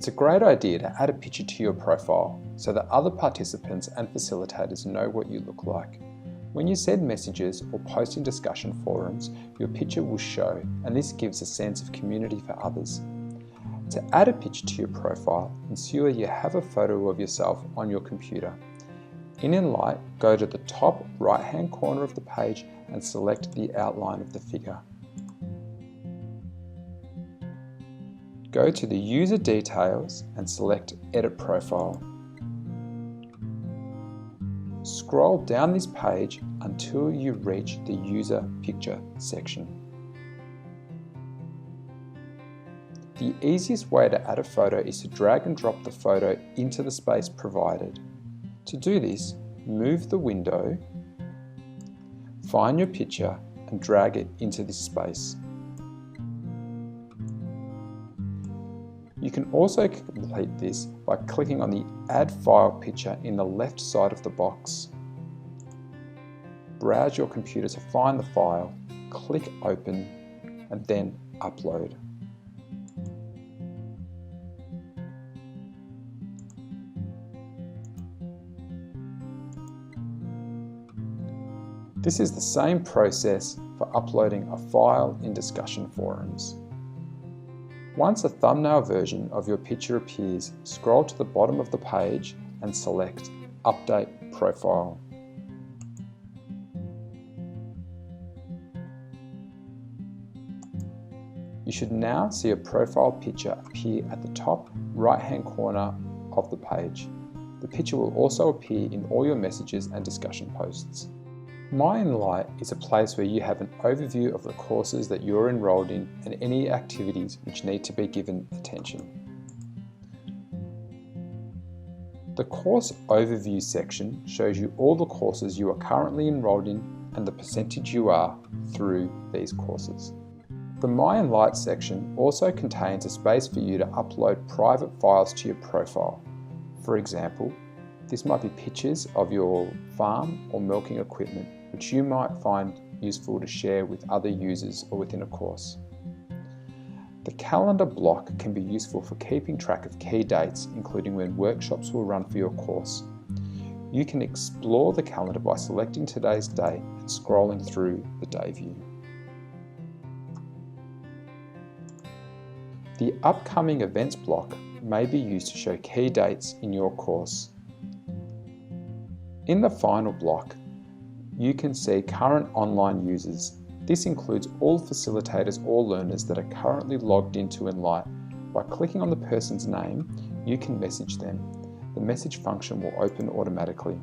It's a great idea to add a picture to your profile so that other participants and facilitators know what you look like. When you send messages or post in discussion forums, your picture will show, and this gives a sense of community for others. To add a picture to your profile, ensure you have a photo of yourself on your computer. In Enlight, go to the top right-hand corner of the page and select the outline of the figure. Go to the user details and select Edit Profile. Scroll down this page until you reach the User Picture section. The easiest way to add a photo is to drag and drop the photo into the space provided. To do this, move the window, find your picture and drag it into this space. You can also complete this by clicking on the Add File picture in the left side of the box. Browse your computer to find the file, click Open, and then Upload. This is the same process for uploading a file in discussion forums. Once a thumbnail version of your picture appears, scroll to the bottom of the page and select Update Profile. You should now see a profile picture appear at the top right-hand corner of the page. The picture will also appear in all your messages and discussion posts. MyEnlight is a place where you have an overview of the courses that you're enrolled in and any activities which need to be given attention. The Course Overview section shows you all the courses you are currently enrolled in and the percentage you are through these courses. The MyEnlight section also contains a space for you to upload private files to your profile. For example, this might be pictures of your farm or milking equipment, which you might find useful to share with other users or within a course. The calendar block can be useful for keeping track of key dates, including when workshops will run for your course. You can explore the calendar by selecting today's date and scrolling through the day view. The upcoming events block may be used to show key dates in your course. In the final block, you can see current online users. This includes all facilitators or learners that are currently logged into Enlight. By clicking on the person's name, you can message them. The message function will open automatically.